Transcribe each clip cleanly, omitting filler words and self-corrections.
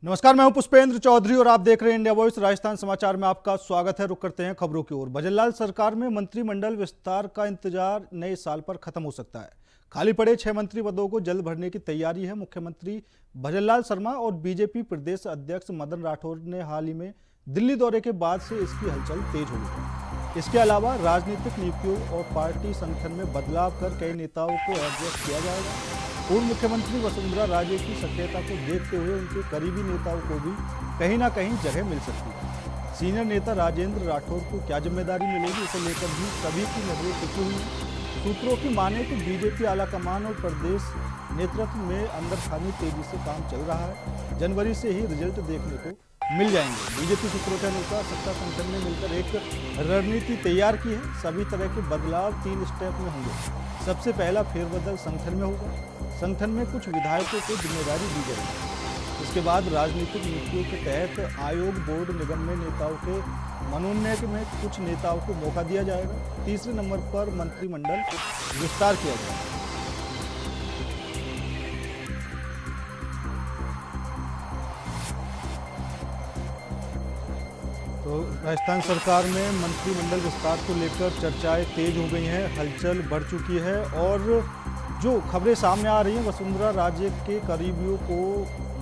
नमस्कार, मैं हूं पुष्पेंद्र चौधरी और आप देख रहे हैं इंडिया वॉइस। राजस्थान समाचार में आपका स्वागत है। रुक करते हैं खबरों की ओर। भजनलाल सरकार में मंत्रिमंडल विस्तार का इंतजार नए साल पर खत्म हो सकता है। खाली पड़े 6 मंत्री पदों को जल्द भरने की तैयारी है। मुख्यमंत्री भजनलाल शर्मा और बीजेपी प्रदेश अध्यक्ष मदन राठौर ने हाल ही में दिल्ली दौरे के बाद से इसकी हलचल तेज हो गई है। इसके अलावा राजनीतिक नियुक्तियों और पार्टी संगठन में बदलाव कर कई नेताओं को एडजस्ट किया जाएगा। पूर्व मुख्यमंत्री वसुंधरा राजे की सक्रियता को देखते हुए उनके करीबी नेताओं को भी कहीं ना कहीं जगह मिल सकती है। सीनियर नेता राजेंद्र राठौर को क्या जिम्मेदारी मिलेगी, इसे लेकर भी सभी की नजरें टिकी हुई हैं। सूत्रों की माने तो बीजेपी आलाकमान और प्रदेश नेतृत्व में अंदर खानी तेजी से काम चल रहा है। जनवरी से ही रिजल्ट देखने को मिल जाएंगे। बीजेपी सूत्रों के अनुसार सत्ता संगठन ने मिलकर एक रणनीति तैयार की है। सभी तरह के बदलाव 3 स्टेप में होंगे। सबसे पहला फेरबदल संगठन में होगा। संगठन में कुछ विधायकों को जिम्मेदारी दी जाएगी। इसके बाद राजनीतिक नियुक्तियों के तहत आयोग, बोर्ड, निगम में नेताओं के मनोनयन में कुछ नेताओं को मौका दिया जाएगा। तीसरे नंबर पर मंत्रिमंडल विस्तार किया जाएगा। तो राजस्थान सरकार में मंत्रिमंडल विस्तार को लेकर चर्चाएं तेज हो गई हैं, हलचल बढ़ चुकी है और जो खबरें सामने आ रही हैं, वसुंधरा राजे के करीबियों को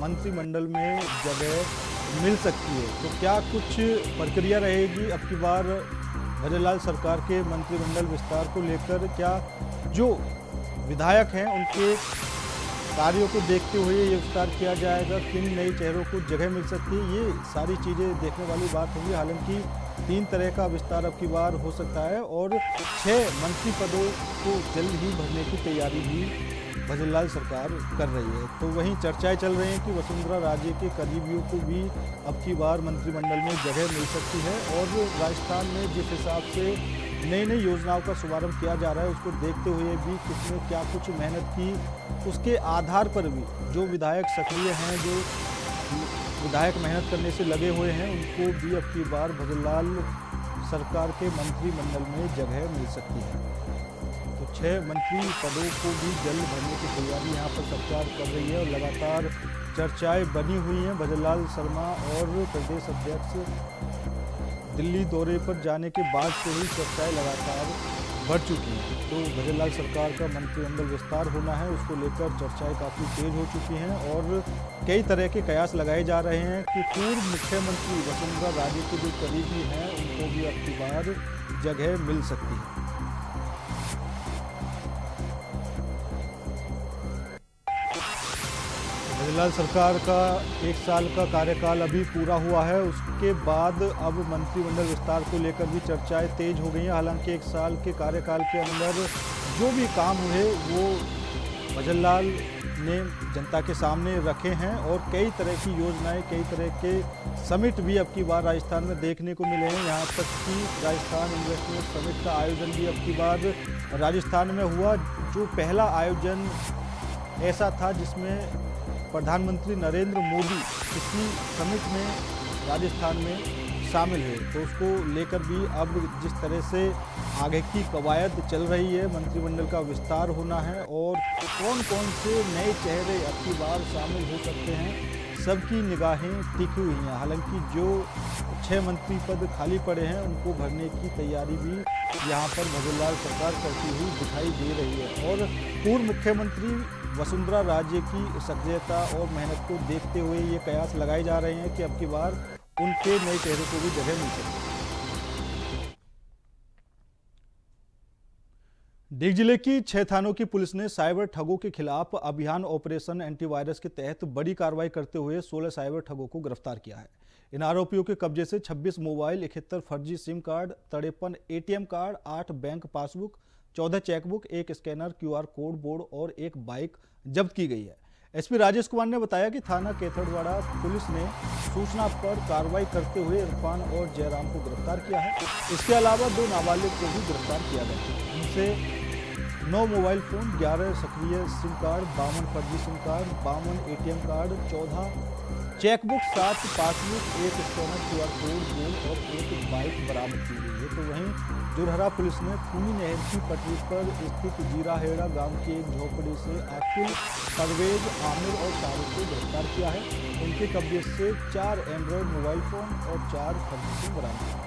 मंत्रिमंडल में जगह मिल सकती है। तो क्या कुछ प्रक्रिया रहेगी अब की बार भजनलाल सरकार के मंत्रिमंडल विस्तार को लेकर? क्या जो विधायक हैं उनके कार्यों को देखते हुए ये विस्तार किया जाएगा? किन नए चेहरों को जगह मिल सकती है? ये सारी चीज़ें देखने वाली बात होगी। हालांकि 3 तरह का विस्तार अब की बार हो सकता है और 6 मंत्री पदों को जल्द ही भरने की तैयारी भी भजनलाल सरकार कर रही है। तो वहीं चर्चाएं चल रही हैं कि वसुंधरा राजे के करीबियों को भी अब की बार मंत्रिमंडल में जगह मिल सकती है और राजस्थान में जिस हिसाब से नई नई योजनाओं का शुभारंभ किया जा रहा है, उसको देखते हुए भी किसने क्या कुछ मेहनत की, उसके आधार पर भी जो विधायक सक्रिय हैं, जो विधायक मेहनत करने से लगे हुए हैं, उनको भी अब की बार भजनलाल सरकार के मंत्रिमंडल में जगह मिल सकती है। तो 6 मंत्री पदों को भी जल्द भरने की तैयारी यहाँ पर सरकार कर रही है और लगातार चर्चाएं बनी हुई हैं। भजनलाल शर्मा और प्रदेश अध्यक्ष दिल्ली दौरे पर जाने के बाद से ही चर्चाएं लगातार बढ़ चुकी हैं। तो भजनलाल सरकार का मंत्रिमंडल विस्तार होना है, उसको लेकर चर्चाएं काफ़ी तेज हो चुकी हैं और कई तरह के कयास लगाए जा रहे हैं कि पूर्व मुख्यमंत्री वसुंधरा राजे के जो करीबी हैं उनको भी अब की बार जगह मिल सकती है। भजनलाल सरकार का 1 साल का कार्यकाल अभी पूरा हुआ है। उसके बाद अब मंत्रिमंडल विस्तार को लेकर भी चर्चाएं तेज हो गई हैं। हालांकि 1 साल के कार्यकाल के अंदर जो भी काम हुए वो भजनलाल ने जनता के सामने रखे हैं और कई तरह की योजनाएं, कई तरह के समिट भी अब की बार राजस्थान में देखने को मिले हैं। यहाँ तक कि राजस्थान इन्वेस्टमेंट समिट का आयोजन भी अब की बार राजस्थान में हुआ, जो पहला आयोजन ऐसा था जिसमें प्रधानमंत्री नरेंद्र मोदी इसी समिट में राजस्थान में शामिल हुए। तो उसको लेकर भी अब जिस तरह से आगे की कवायद चल रही है, मंत्रिमंडल का विस्तार होना है और कौन कौन से नए चेहरे अब की बार शामिल हो सकते हैं, सबकी निगाहें टिकी हुई हैं। हालांकि जो 6 मंत्री पद खाली पड़े हैं उनको भरने की तैयारी भी यहाँ पर भजनलाल सरकार करती हुई दिखाई दे रही है और पूर्व मुख्यमंत्री वसुंधरा राजे की सक्रियता और मेहनत को देखते हुए ये कयास लगाए जा रहे हैं कि अब की बार उनके नए चेहरे को भी जगह मिल सकती है। डीग जिले की 6 थानों की पुलिस ने साइबर ठगों के खिलाफ अभियान ऑपरेशन एंटीवायरस के तहत बड़ी कार्रवाई करते हुए 16 साइबर ठगों को गिरफ्तार किया है। इन आरोपियों के कब्जे से 26 मोबाइल, 71 फर्जी SIM card, 53 ATM card, 8 bank passbook, 14 chequebook, 1 scanner, QR code board और 1 बाइक जब्त की गई है। एसपी राजेश कुमार ने बताया कि थाना केथड़वाड़ा पुलिस ने सूचना पर कार्रवाई करते हुए इरफान और जयराम को गिरफ्तार किया है। इसके अलावा 2 नाबालिग को भी गिरफ्तार किया गया है। इनसे 9 मोबाइल फोन, 11 सक्रिय सिम कार्ड, 52 फर्जी SIM card, 52 ATM card, 14 chequebook, 7 passbook, एक स्कैनर, QR कोड, गोल और एक बाइक बरामद की गई है। तो वहीं जुरहरा पुलिस ने खूनी नहर की पटरी पर स्थित जीराहेड़ा गांव की एक झोपड़ी से अखिल, परवेज, आमिर और शाहरुख को गिरफ्तार किया है। उनके कब्जे से 4 एंड्रॉयड मोबाइल फोन और 4 फर्जी बरामद की।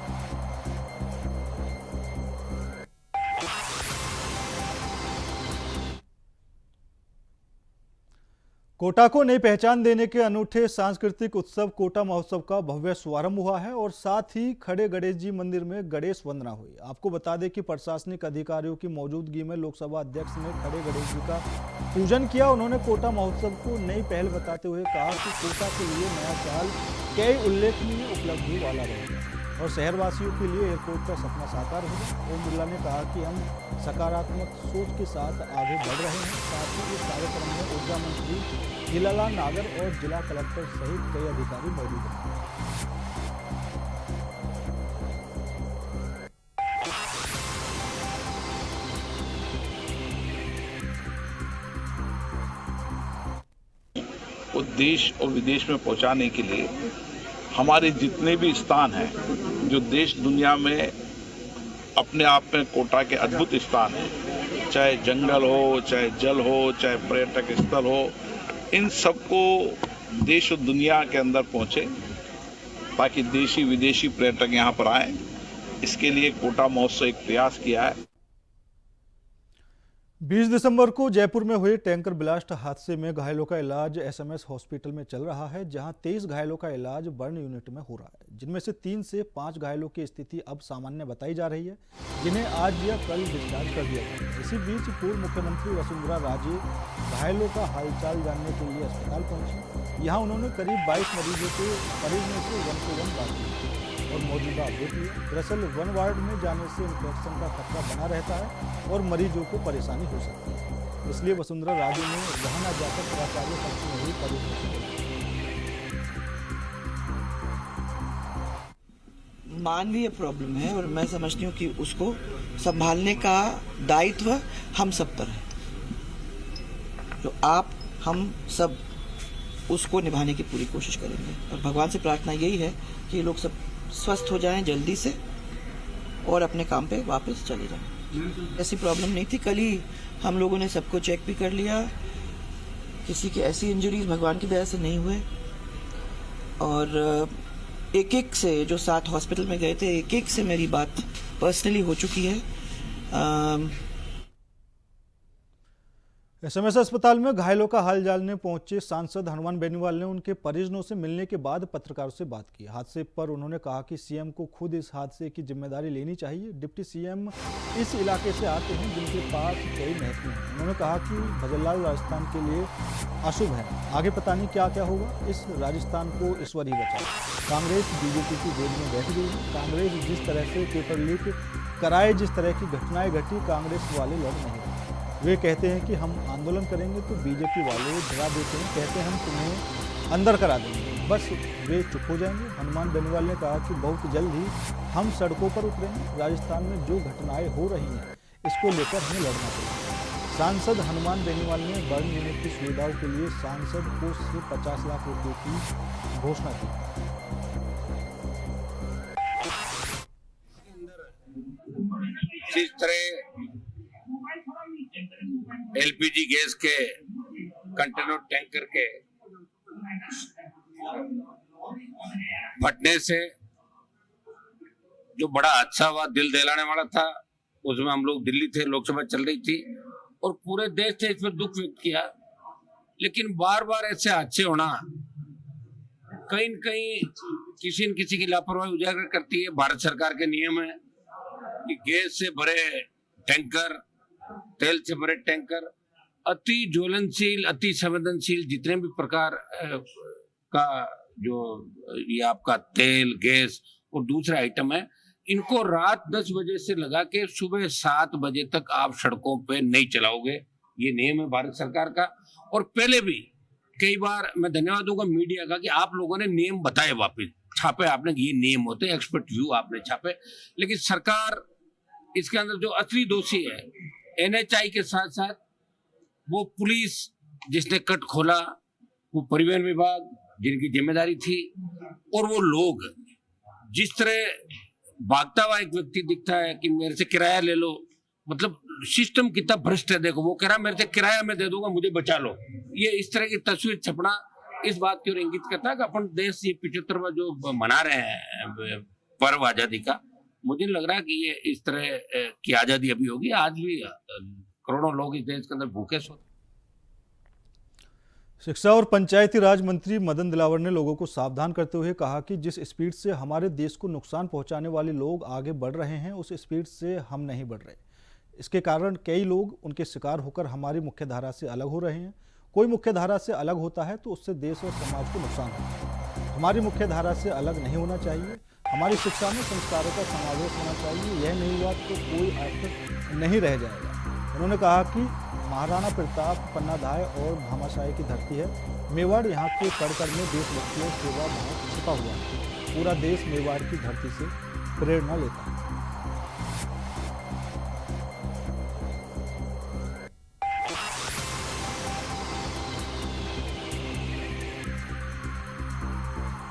कोटा को नई पहचान देने के अनूठे सांस्कृतिक उत्सव कोटा महोत्सव का भव्य शुभारंभ हुआ है और साथ ही खड़े गणेश जी मंदिर में गणेश वंदना हुई। आपको बता दें कि प्रशासनिक अधिकारियों की मौजूदगी में लोकसभा अध्यक्ष ने खड़े गणेश जी का पूजन किया। उन्होंने कोटा महोत्सव को नई पहल बताते हुए कहा कि कोटा के लिए नया साल कई उल्लेखनीय उपलब्धि वाला रहेगा और शहरवासियों के लिए एयरपोर्ट का सपना साकार होगा। ओम बिरला ने कहा कि हम सकारात्मक सोच के साथ आगे बढ़ रहे हैं। साथ ही इस कार्यक्रम में ऊर्जा मंत्री हीलालाल नागर और जिला कलेक्टर सहित कई अधिकारी मौजूद हैं। वो देश और विदेश में पहुंचाने के लिए हमारे जितने भी स्थान हैं, जो देश दुनिया में अपने आप में कोटा के अद्भुत स्थान हैं, चाहे जंगल हो, चाहे जल हो, चाहे पर्यटक स्थल हो, इन सबको देश और दुनिया के अंदर पहुंचे ताकि देशी विदेशी पर्यटक यहाँ पर आए। इसके लिए कोटा महोत्सव एक प्रयास किया है। 20 दिसंबर को जयपुर में हुए टैंकर ब्लास्ट हादसे में घायलों का इलाज SMS हॉस्पिटल में चल रहा है, जहां 23 घायलों का इलाज बर्न यूनिट में हो रहा है, जिनमें से 3 से 5 घायलों की स्थिति अब सामान्य बताई जा रही है, जिन्हें आज या कल डिस्चार्ज कर दिया गया। इसी बीच पूर्व मुख्यमंत्री वसुंधरा राजे घायलों का हालचाल जानने के लिए अस्पताल पहुंची। यहाँ उन्होंने करीब 22 मरीजों से 1-to-1 बात की और मौजूदा अपडेट लिया। दरअसल 1 वार्ड में जाने से इन्फेक्शन का खतरा बना रहता है और मरीजों को परेशानी हो सकती है, इसलिए वसुंधरा राजे ने वहां न जाकर प्राचार्य कक्ष में ही परेशानी। मानवीय प्रॉब्लम है और मैं समझती हूँ कि उसको संभालने का दायित्व हम सब पर है। तो आप हम सब उसको निभाने की पूरी कोशिश करेंगे और भगवान से प्रार्थना यही है कि ये लोग सब स्वस्थ हो जाएं जल्दी से और अपने काम पे वापस चले जाएं। ऐसी प्रॉब्लम नहीं थी। कल ही हम लोगों ने सबको चेक भी कर लिया, किसी की ऐसी इंजरीज भगवान की दया से नहीं हुए और एक से जो 7 हॉस्पिटल में गए थे, एक से मेरी बात पर्सनली हो चुकी है। SMS अस्पताल में घायलों का हाल जानने पहुंचे सांसद हनुमान बेनीवाल ने उनके परिजनों से मिलने के बाद पत्रकारों से बात की। हादसे पर उन्होंने कहा कि सीएम को खुद इस हादसे की जिम्मेदारी लेनी चाहिए। डिप्टी सीएम इस इलाके से आते हैं जिनके पास कई महत्व हैं। उन्होंने कहा कि भजनलाल राजस्थान के लिए अशुभ है, आगे पता नहीं क्या क्या होगा। इस राजस्थान को ईश्वर ही बचाए। कांग्रेस बीजेपी की गोद में बैठ गई है। कांग्रेस जिस तरह से पेपर लीक कराए, जिस तरह की घटनाएं घटी, कांग्रेस वाले लड़ नहीं रहे। वे कहते हैं कि हम आंदोलन करेंगे तो बीजेपी वाले डरा देते हैं, कहते हैं हम तुम्हें अंदर करा देंगे, बस वे चुप हो जाएंगे। हनुमान बेनीवाल ने कहा कि बहुत जल्द ही हम सड़कों पर उतरेंगे। राजस्थान में जो घटनाएं हो रही हैं इसको लेकर हमें लड़ना चाहिए। सांसद हनुमान बेनीवाल ने बर्न यूनिट की सुविधाओं के लिए सांसद कोष से 50 लाख रुपए की घोषणा की। जिस तरह LPG गैस के कंटेनर टैंकर के फटने से जो बड़ा अच्छा हुआ, दिल दहलाने वाला था, उसमें हम लोग दिल्ली थे, लोकसभा चल रही थी और पूरे देश ने इसमें दुख व्यक्त किया। लेकिन बार बार ऐसे हादसे होना कहीं न कहीं किसी न किसी की लापरवाही उजागर करती है। भारत सरकार के नियम है कि गैस से भरे टैंकर, तेल से भरे टैंकर अति ज्वलनशील, अति संवेदनशील जितने भी प्रकार का जो ये आपका तेल, गैस और दूसरा आइटम है, इनको रात 10 बजे से लगा के सुबह 7 बजे तक आप सड़कों पे नहीं चलाओगे। ये नियम है भारत सरकार का। और पहले भी कई बार मैं धन्यवाद दूंगा मीडिया का कि आप लोगों ने नियम बताए, वापिस छापे आपने, ये नियम होते हैं, एक्सपर्ट व्यू आपने छापे। लेकिन सरकार इसके अंदर जो असली दोषी है NHI के साथ साथ वो पुलिस जिसने कट खोला, वो परिवहन विभाग, जिनकी जिम्मेदारी थी, और वो लोग जिस तरह भागता हुआ एक व्यक्ति दिखता है कि मेरे से किराया ले लो, मतलब सिस्टम कितना भ्रष्ट है। देखो, वो कह रहा मेरे से किराया मैं दे दूंगा, मुझे बचा लो। ये इस तरह की तस्वीर छपना इस बात की ओर इंगित करता है कि अपन देश ये 75वां जो मना रहे हैं पर्व आजादी का, मुझे लग रहा है कि ये इस तरह की आजादी अभी होगी। आज भी करोड़ों लोग इस देश के अंदर भूखे सोते। शिक्षा और पंचायती राज मंत्री मदन दिलावर ने लोगों को सावधान करते हुए कहा कि जिस स्पीड से हमारे देश को नुकसान पहुंचाने वाले लोग आगे बढ़ रहे हैं, उस स्पीड से हम नहीं बढ़ रहे। इसके कारण कई लोग उनके शिकार होकर हमारी मुख्यधारा से अलग हो रहे हैं। कोई मुख्यधारा से अलग होता है तो उससे देश और समाज को नुकसान होता है। हमारी मुख्यधारा से अलग नहीं होना चाहिए। हमारी शिक्षा में संस्कारों का समावेश होना चाहिए। यह नहीं हुआ तो कोई अर्थ नहीं रह जाएगा। उन्होंने कहा कि महाराणा प्रताप, पन्नाधाय और भामाशाही की धरती है। मेवाड़ यहाँ के कड़-कड़ में देशभक्ति और सेवा भाव छिपा हुआ है। पूरा देश मेवाड़ की धरती से प्रेरणा लेता है।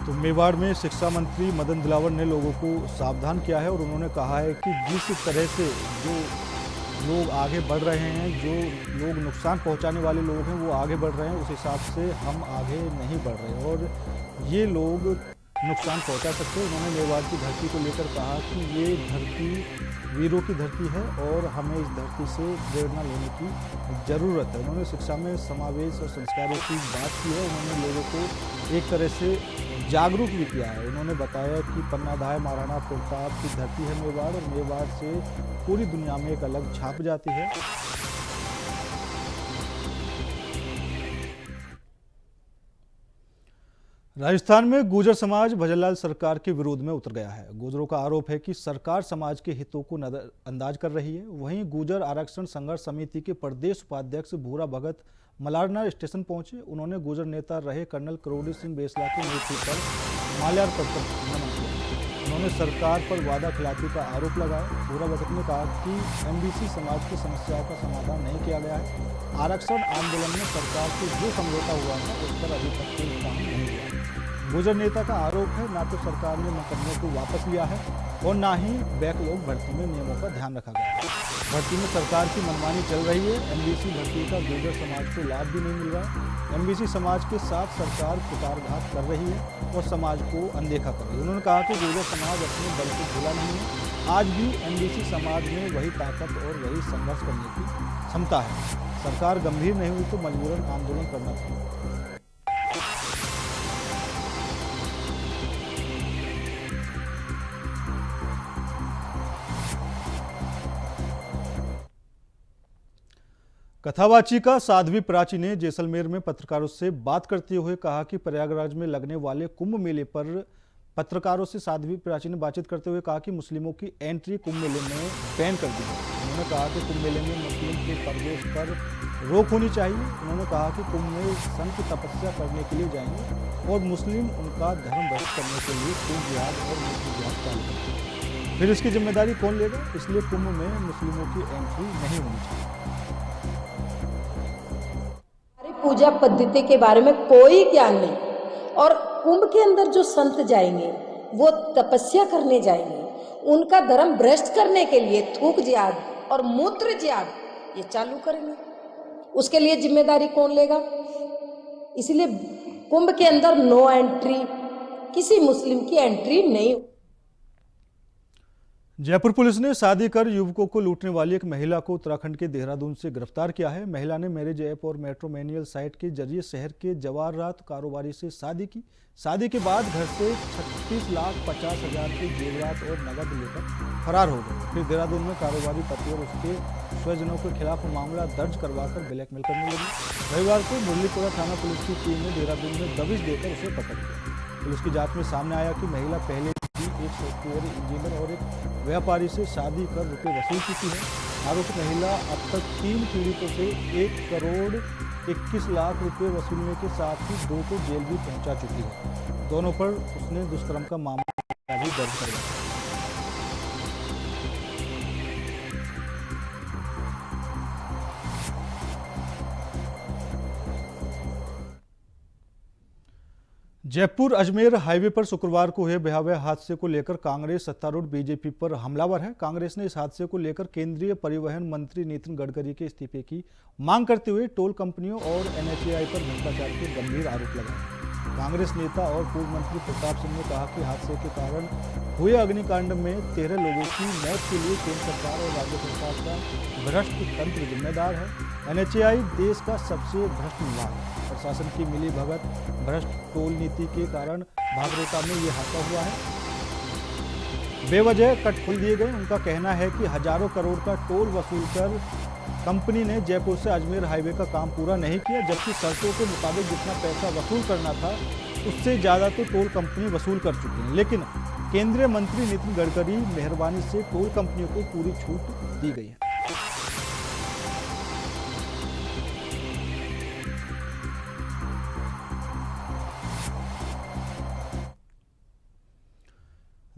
तो मेवाड़ में शिक्षा मंत्री मदन दिलावर ने लोगों को सावधान किया है और उन्होंने कहा है कि जिस तरह से जो लोग आगे बढ़ रहे हैं, जो लोग नुकसान पहुंचाने वाले लोग हैं वो आगे बढ़ रहे हैं, उस हिसाब से हम आगे नहीं बढ़ रहे और ये लोग नुकसान पहुंचा सकते हैं। उन्होंने मेवाड़ की धरती को लेकर कहा कि ये धरती वीरों की धरती है और हमें इस धरती से प्रेरणा लेने की ज़रूरत है। उन्होंने शिक्षा में समावेश और संस्कारों की बात की है। उन्होंने लोगों को एक तरह से जागरूक भी किया है। उन्होंने बताया कि पन्नाधाय महाराणा प्रताप की धरती है मेवाड़ और मेवाड़ से पूरी दुनिया में एक अलग छाप जाती है। राजस्थान में गुर्जर समाज भजनलाल सरकार के विरोध में उतर गया है। गुर्जरों का आरोप है कि सरकार समाज के हितों को नजरअंदाज कर रही है। वहीं गुर्जर आरक्षण संघर्ष समिति के प्रदेश उपाध्यक्ष भूरा भगत मलारना स्टेशन पहुंचे। उन्होंने गुर्जर नेता रहे कर्नल करोड़ी सिंह बेसला की मृत्यु पर माल्यार्पण कर नमन किया। उन्होंने सरकार पर वादा खिलाफी का आरोप लगाया। भूरा भगत ने कहा कि एमबीसी समाज की समस्याओं का समाधान नहीं किया गया है। आरक्षण आंदोलन में सरकार से जो समझौता हुआ था उस पर अभी तक कोई काम नहीं हुआ। गुर्जर नेता का आरोप है ना तो सरकार ने मुकदमे को वापस लिया है और ना ही बैकलॉग भर्ती में नियमों का ध्यान रखा गया है। भर्ती में सरकार की मनमानी चल रही है। एमबीसी भर्ती का गुर्जर समाज को लाभ भी नहीं मिल रहा है। एमबीसी समाज के साथ सरकार कुटारघात कर रही है और समाज को अनदेखा कर रही है। उन्होंने कहा कि गुर्जर समाज अपने बल को भूला नहीं है। आज भी एमबीसी समाज में वही ताकत और वही संघर्ष करने की क्षमता है। सरकार गंभीर नहीं हुई तो मजबूरन आंदोलन करना पड़ा। कथावाचिका साध्वी प्राची ने जैसलमेर में पत्रकारों से बात करते हुए कहा कि प्रयागराज में लगने वाले कुंभ मेले पर पत्रकारों से साध्वी प्राची ने बातचीत करते हुए कहा कि मुस्लिमों की एंट्री कुंभ मेले में बैन कर दी है। उन्होंने कहा कि कुंभ मेले में मुस्लिम के प्रवेश पर रोक होनी चाहिए। उन्होंने कहा कि कुंभ में संत तपस्या करने के लिए जाएंगे और मुस्लिम उनका धर्म भ्रष्ट करने के लिए कुंभ जिहाद और मुस्लिम जिहाद चालू करेंगे। फिर इसकी जिम्मेदारी कौन लेगा? इसलिए कुंभ में मुस्लिमों की एंट्री नहीं होनी चाहिए। पूजा पद्धति के बारे में कोई ज्ञान नहीं और कुंभ के अंदर जो संत जाएंगे वो तपस्या करने जाएंगे, उनका धर्म भ्रष्ट करने के लिए थूक जिहाद और मूत्र जिहाद ये चालू करेंगे। उसके लिए जिम्मेदारी कौन लेगा? इसलिए कुंभ के अंदर नो एंट्री, किसी मुस्लिम की एंट्री नहीं। जयपुर पुलिस ने शादी कर युवकों को लूटने वाली एक महिला को उत्तराखंड के देहरादून से गिरफ्तार किया है। महिला ने मैरिज ऐप और मैट्रिमोनियल साइट के जरिए शहर के जवाहरात कारोबारी से शादी की। शादी के बाद घर से 36,50,000 के जेवरात और नकद लेकर फरार हो गए। फिर देहरादून में कारोबारी पति और उसके स्वजनों के खिलाफ मामला दर्ज करवाकर ब्लैकमेल करने लगी। रविवार को मुरलीपुरा थाना पुलिस की टीम ने देहरादून में दबिश देकर उसे पकड़ लिया। पुलिस की जांच में सामने आया कि महिला पहले भी एक सॉफ्टवेयर इंजीनियर और एक व्यापारी से शादी कर रुपए वसूल चुकी है। आरोपित महिला अब तक 3 पीड़ितों से 1,21,00,000 रुपए वसूलने के साथ ही 2 को जेल भी पहुंचा चुकी है। दोनों पर उसने दुष्कर्म का मामला भी दर्ज करवाया। जयपुर अजमेर हाईवे पर शुक्रवार को हुए भयावह हादसे को लेकर कांग्रेस सत्तारूढ़ बीजेपी पर हमलावर है। कांग्रेस ने इस हादसे को लेकर केंद्रीय परिवहन मंत्री नितिन गडकरी के इस्तीफे की मांग करते हुए टोल कंपनियों और एनएचएआई पर भ्रष्टाचार के गंभीर आरोप लगाए। कांग्रेस नेता और पूर्व मंत्री प्रताप सिंह ने कहा कि हादसे के कारण हुए अग्निकांड में 13 लोगों की मौत के लिए केंद्र सरकार और राज्य सरकार का भ्रष्ट तंत्र जिम्मेदार है। एनएचएआई देश का सबसे भ्रष्ट विभाग है। प्रशासन की मिली भगत भ्रष्ट टोल नीति के कारण भागरोटा में ये हादसा हुआ है। बेवजह कट खोल दिए गए। उनका कहना है कि हजारों करोड़ का टोल वसूल कर कंपनी ने जयपुर से अजमेर हाईवे का काम पूरा नहीं किया, जबकि शर्तों के मुताबिक जितना पैसा वसूल करना था उससे ज़्यादा तो टोल कंपनी वसूल कर चुकी है। लेकिन केंद्रीय मंत्री नितिन गडकरी मेहरबानी से टोल कंपनियों को पूरी छूट दी गई है।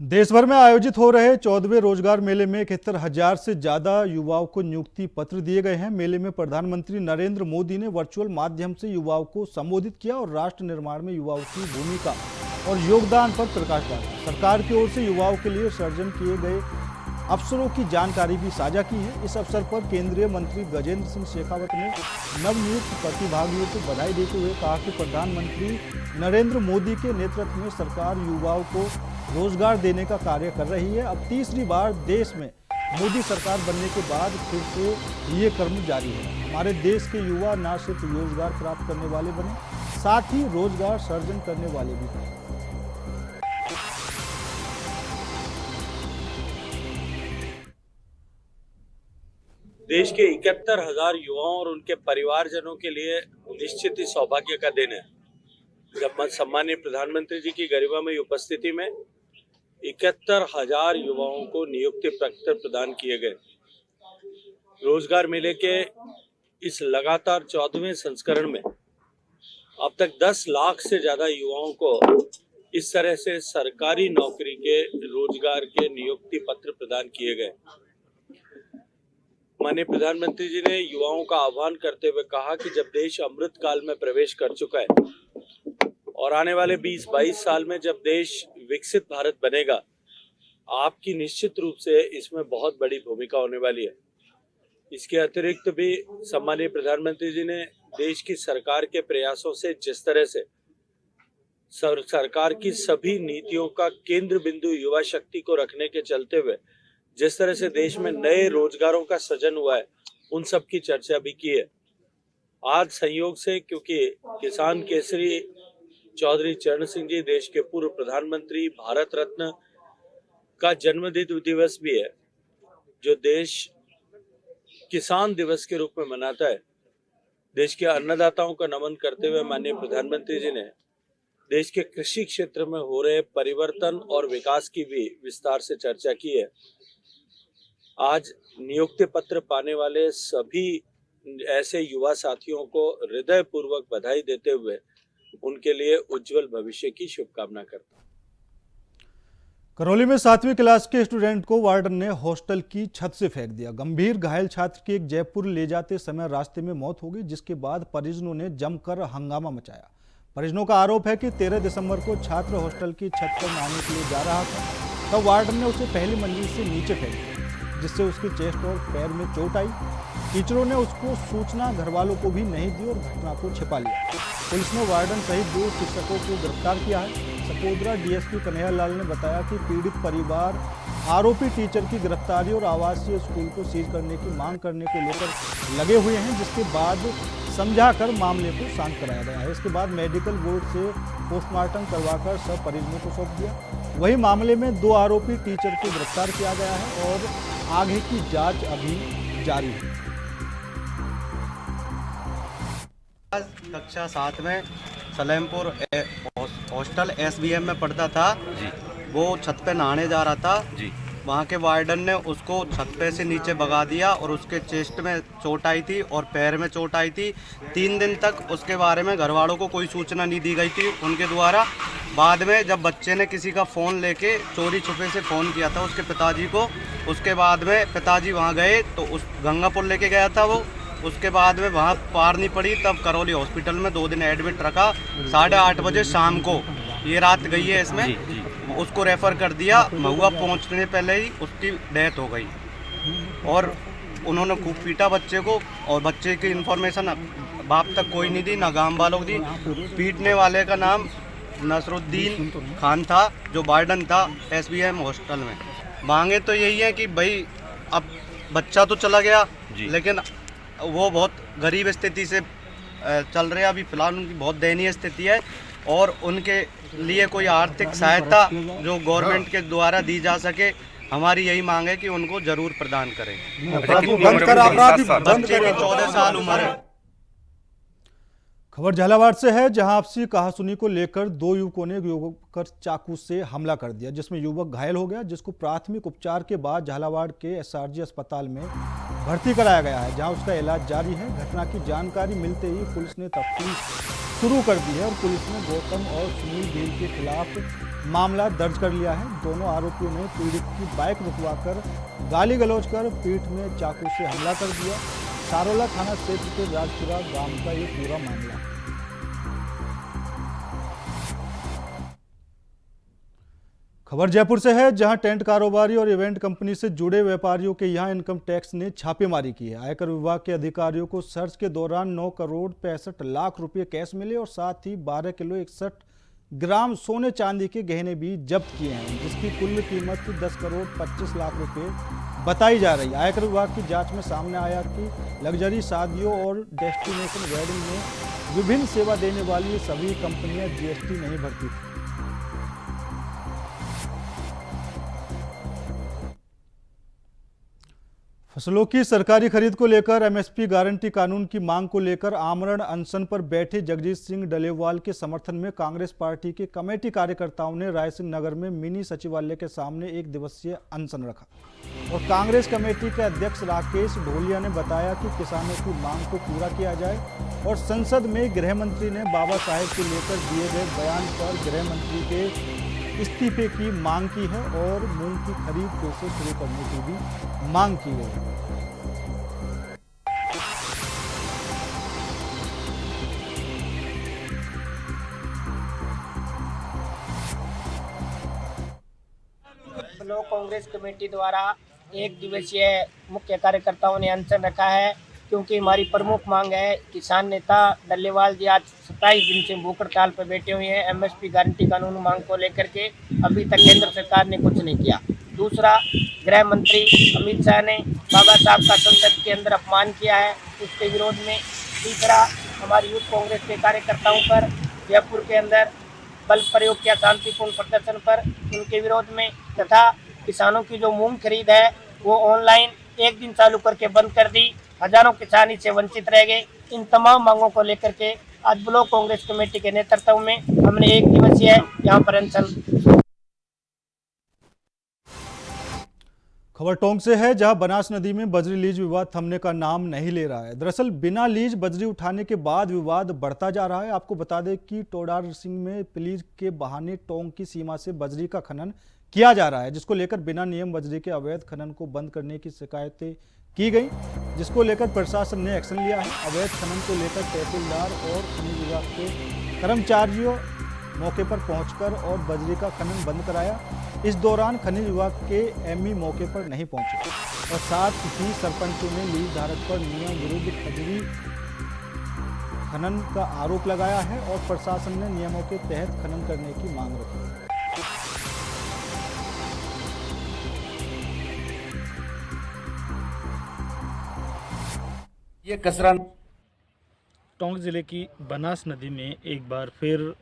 देश भर में आयोजित हो रहे 14वें रोजगार मेले में 71,000 से ज्यादा युवाओं को नियुक्ति पत्र दिए गए हैं। मेले में प्रधानमंत्री नरेंद्र मोदी ने वर्चुअल माध्यम से युवाओं को संबोधित किया और राष्ट्र निर्माण में युवाओं की भूमिका और योगदान पर प्रकाश डाला। सरकार की ओर से युवाओं के लिए सृजन किए गए अवसरों की जानकारी भी साझा की है। इस अवसर पर केंद्रीय मंत्री गजेंद्र सिंह शेखावत ने नवनियुक्त प्रतिभागियों को बधाई देते हुए कहा कि प्रधानमंत्री नरेंद्र मोदी के नेतृत्व में सरकार युवाओं को रोजगार देने का कार्य कर रही है। अब तीसरी बार देश में मोदी सरकार बनने के बाद फिर से ये क्रम जारी है। हमारे देश के युवा न सिर्फ रोजगार प्राप्त करने वाले बने, साथ ही रोजगार सृजन करने वाले भी बने। देश के 71,000 युवाओं और उनके परिवारजनों के लिए निश्चित ही सौभाग्य का दिन है जब सम्मानीय प्रधानमंत्री जी की गरिमामयी उपस्थिति में 71,000 युवाओं को नियुक्ति पत्र प्रदान किए गए। रोजगार मेले के इस लगातार 14वें संस्करण में अब तक 10 लाख से ज्यादा युवाओं को इस तरह से सरकारी नौकरी के रोजगार के नियुक्ति पत्र प्रदान किए गए। माननीय प्रधानमंत्री जी ने युवाओं का आह्वान करते हुए कहा कि जब देश अमृत काल में प्रवेश कर चुका है और आने वाले 20-22 साल में जब देश विकसित भारत बनेगा, आपकी निश्चित रूप से इसमें बहुत बड़ी भूमिका होने वाली है। इसके अतिरिक्त भी सम्मानीय प्रधानमंत्री जी ने देश की सरकार के प्रयासों से जिस तरह से सरकार की सभी नीतियों का केंद्र बिंदु युवा शक्ति को रखने के चलते हुए जिस तरह से देश में नए रोजगारों का सृजन हुआ है, उन सब की चर्चा भी की है। आज संयोग से क्योंकि किसान केसरी चौधरी चरण सिंह जी देश के पूर्व प्रधानमंत्री, भारत रत्न का जन्मदिन दिवस भी है, जो देश किसान दिवस के रूप में मनाता है। देश के अन्नदाताओं का नमन करते हुए माननीय प्रधानमंत्री जी ने देश के कृषि क्षेत्र में हो रहे परिवर्तन और विकास की भी विस्तार से चर्चा की है। आज नियुक्ति पत्र पाने वाले सभी ऐसे युवा साथियों को हृदय पूर्वक बधाई देते हुए उनके लिए उज्जवल भविष्य की शुभकामना करता हूं। करौली में 7वीं क्लास के स्टूडेंट को वार्डन ने हॉस्टल की छत से फेंक दिया। गंभीर घायल छात्र की एक जयपुर ले जाते समय रास्ते में मौत हो गई, जिसके बाद परिजनों ने जमकर हंगामा मचाया। परिजनों का आरोप है कि 13 दिसंबर को छात्र हॉस्टल की छत पर नहाने के लिए जा रहा था, तब वार्डन ने उसे पहली मंजिल से नीचे फेंक दिया, जिससे उसकी चेस्ट और पैर में चोट आई। टीचरों ने उसको सूचना घर वालों को भी नहीं दी और घटना को छिपा लिया। पुलिस ने वार्डन सहित 2 शिक्षकों को गिरफ्तार किया है। सपोदरा डीएसपी कन्हैया लाल ने बताया कि पीड़ित परिवार आरोपी टीचर की गिरफ्तारी और आवासीय स्कूल को सीज करने की मांग करने को लेकर लगे हुए हैं, जिसके बाद समझाकर मामले को शांत कराया गया है। इसके बाद मेडिकल बोर्ड से पोस्टमार्टम करवाकर सब परिजनों को सौंप दिया। वही मामले में 2 आरोपी टीचर को गिरफ्तार किया गया है और आगे की जांच अभी जारी है। कक्षा 7 में सलेमपुर हॉस्टल SBM में पढ़ता था जी। वो छत पे नहाने जा रहा था जी। वहाँ के वार्डन ने उसको छत पे से नीचे भगा दिया और उसके चेस्ट में चोट आई थी और पैर में चोट आई थी। 3 दिन तक उसके बारे में घर वालों को कोई सूचना नहीं दी गई थी उनके द्वारा। बाद में जब बच्चे ने किसी का फ़ोन लेके चोरी छुपे से फ़ोन किया था उसके पिताजी को, उसके बाद में पिताजी वहाँ गए तो उस गंगापुर लेके गया था वो। उसके बाद में वहाँ पार नहीं पड़ी, तब करौली हॉस्पिटल में 2 दिन एडमिट रखा। 8:30 बजे शाम को ये रात गई है इसमें, उसको रेफ़र कर दिया। महुआ पहुंचने पहले ही उसकी डेथ हो गई और उन्होंने खूब पीटा बच्चे को, और बच्चे की इन्फॉर्मेशन बाप तक कोई नहीं दी, ना गांव वालों को दी। पीटने वाले का नाम नसरुद्दीन खान था, जो वार्डन था SBM हॉस्टल में। मांगे तो यही है कि भाई अब बच्चा तो चला गया, लेकिन वो बहुत गरीब स्थिति से चल रहे हैं। अभी फ़िलहाल उनकी बहुत दयनीय स्थिति है और उनके लिए कोई आर्थिक सहायता जो गवर्नमेंट के द्वारा दी जा सके, हमारी यही मांग है कि उनको जरूर प्रदान करें। बच्चे की 14 साल उम्र है। खबर झालावाड़ से है, जहां आपसी कहासुनी को लेकर दो युवकों ने एक युवक पर चाकू से हमला कर दिया, जिसमें युवक घायल हो गया, जिसको प्राथमिक उपचार के बाद झालावाड़ के SRG अस्पताल में भर्ती कराया गया है, जहां उसका इलाज जारी है। घटना की जानकारी मिलते ही पुलिस ने तफ्तीश शुरू कर दी है और पुलिस ने गौतम और सुनील भील के खिलाफ मामला दर्ज कर लिया है। दोनों आरोपियों ने पीड़ित की बाइक रुकवाकर गाली गलौज कर पीठ में चाकू से हमला कर दिया। सारोला थाना क्षेत्र के राजपुरा गांव का ये पूरा मामला है। खबर जयपुर से है, जहां टेंट कारोबारी और इवेंट कंपनी से जुड़े व्यापारियों के यहां इनकम टैक्स ने छापेमारी की है। आयकर विभाग के अधिकारियों को सर्च के दौरान 9 करोड़ 65 लाख रुपए कैश मिले और साथ ही 12 किलो 61 ग्राम सोने चांदी के गहने भी जब्त किए हैं, जिसकी कुल कीमत 10 करोड़ 25 लाख रुपए बताई जा रही है। आयकर विभाग की जांच में सामने आया कि लग्जरी शादियों और डेस्टिनेशन वेडिंग में विभिन्न सेवा देने वाली सभी कंपनियां GST नहीं भरती थी। फसलों की सरकारी खरीद को लेकर MSP गारंटी कानून की मांग को लेकर आमरण अनशन पर बैठे जगजीत सिंह डलेवाल के समर्थन में कांग्रेस पार्टी के कमेटी कार्यकर्ताओं ने रायसिंह नगर में मिनी सचिवालय के सामने 1 दिवसीय अनशन रखा और कांग्रेस कमेटी के अध्यक्ष राकेश ढोलिया ने बताया कि किसानों की मांग को पूरा किया जाए और संसद में गृह मंत्री ने बाबा साहेब को लेकर दिए गए बयान पर गृह मंत्री के इस्तीफे की मांग की है और मूंग की खरीद फिर से शुरू करने की भी मांग की गई है। ब्लॉक कांग्रेस कमेटी द्वारा 1 दिवसीय मुख्य कार्यकर्ताओं ने अनशन रखा है, क्योंकि हमारी प्रमुख मांग है। किसान नेता डल्लेवाल जी आज 27 दिन से भूख हड़ताल पर बैठे हुए हैं MSP गारंटी कानून मांग को लेकर के। अभी तक केंद्र सरकार ने कुछ नहीं किया। दूसरा, गृह मंत्री अमित शाह ने बाबा साहब का संसद के अंदर अपमान किया है, उसके विरोध में। तीसरा, हमारी यूथ कांग्रेस के कार्यकर्ताओं पर जयपुर के अंदर बल प्रयोग किया शांतिपूर्ण प्रदर्शन पर, उनके विरोध में। तथा किसानों की जो मूंग खरीद है वो ऑनलाइन 1 दिन चालू करके बंद कर दी, हजारों किसान इससे वंचित रह गए। इन तमाम मांगों को लेकर के आज ब्लॉक कांग्रेस कमेटी के नेतृत्व में हमने 1 दिवसीय यहाँ पर अनशन। खबर टोंक से है, जहां बनास नदी में बजरी लीज विवाद थमने का नाम नहीं ले रहा है। दरअसल बिना लीज बजरी उठाने के बाद विवाद बढ़ता जा रहा है। आपको बता दें कि टोडार सिंह में प्लीज के बहाने टोंक की सीमा से बजरी का खनन किया जा रहा है, जिसको लेकर बिना नियम बजरी के अवैध खनन को बंद करने की शिकायतें की गई, जिसको लेकर प्रशासन ने एक्शन लिया है। अवैध खनन को लेकर तहसीलदार और खनिज विभाग के कर्मचारियों मौके पर पहुंचकर और बजरी का खनन बंद कराया। इस दौरान खनिज विभाग के ME मौके पर नहीं पहुंचे और साथ ही सरपंचों ने लीज धारक पर नियम विरुद्ध बजरी खनन का आरोप लगाया है और प्रशासन ने नियमों के तहत खनन करने की मांग रखी है। ये कसरा टोंक जिले की बनास नदी में एक बार फिर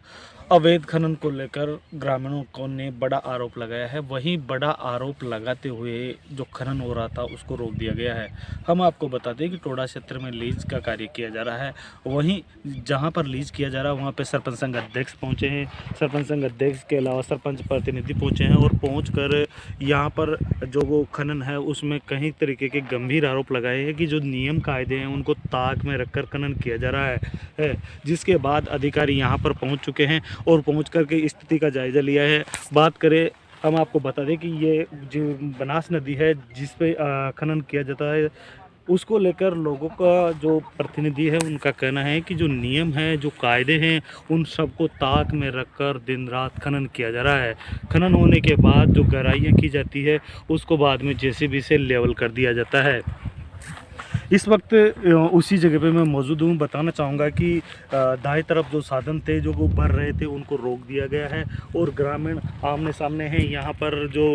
अवैध खनन को लेकर ग्रामीणों को ने बड़ा आरोप लगाया है। वहीं बड़ा आरोप लगाते हुए जो खनन हो रहा था उसको रोक दिया गया है। हम आपको बता दें कि टोडा क्षेत्र में लीज का कार्य किया जा रहा है। वहीं जहां पर लीज किया जा रहा है वहां पे सरपंच संघ अध्यक्ष पहुंचे हैं। सरपंच संघ अध्यक्ष के अलावा सरपंच प्रतिनिधि पहुंचे हैं और पहुंचकर यहां पर जो वो खनन है उसमें कई तरीके के गंभीर आरोप लगाए हैं कि जो नियम कायदे हैं उनको ताक में रखकर खनन किया जा रहा है। जिसके बाद अधिकारी यहां पर पहुंच चुके हैं और पहुंच करके स्थिति का जायजा लिया है। बात करें, हम आपको बता दें कि ये जो बनास नदी है जिस पे खनन किया जाता है उसको लेकर लोगों का जो प्रतिनिधि है उनका कहना है कि जो नियम है, जो कायदे हैं, उन सबको ताक में रखकर दिन रात खनन किया जा रहा है। खनन होने के बाद जो गहराइयाँ की जाती है उसको बाद में जेसीबी से लेवल कर दिया जाता है। इस वक्त उसी जगह पे मैं मौजूद हूँ। बताना चाहूँगा कि दाएं तरफ जो साधन थे जो वो भर रहे थे उनको रोक दिया गया है और ग्रामीण आमने सामने हैं। यहाँ पर जो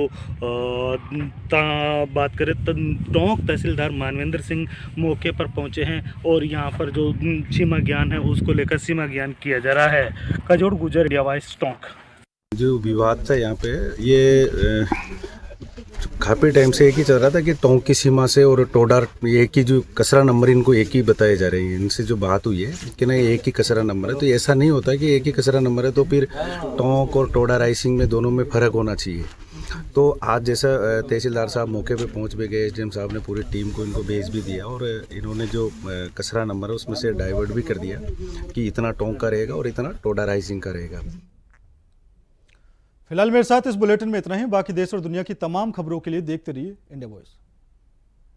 बात करें तो टोंक तहसीलदार मानवेंद्र सिंह मौके पर पहुँचे हैं और यहाँ पर जो सीमा ज्ञान है उसको लेकर सीमा ज्ञान किया जा रहा है। कजोड़ गुजर डिवाइस टोंक। जो विवाद था यहाँ पे ये काफ़ी टाइम से एक ही चल रहा था कि टोंक की सीमा से और टोडार एक ही जो कचरा नंबर इनको एक ही बताए जा रहे हैं। इनसे जो बात हुई है कि नहीं एक ही कचरा नंबर है, तो ऐसा नहीं होता कि एक ही कचरा नंबर है तो फिर टोंक और टोडा राइसिंग में दोनों में फ़र्क होना चाहिए। तो आज जैसा तहसीलदार साहब मौके पे पहुंच भी गए, एसडीएम साहब ने पूरी टीम को इनको भेज भी दिया और इन्होंने जो कचरा नंबर है उसमें से डाइवर्ट भी कर दिया कि इतना टोंक का रहेगा और इतना टोडा राइसिंग का रहेगा। फिलहाल मेरे साथ इस बुलेटिन में इतना ही। बाकी देश और दुनिया की तमाम खबरों के लिए देखते रहिए इंडिया वॉइस।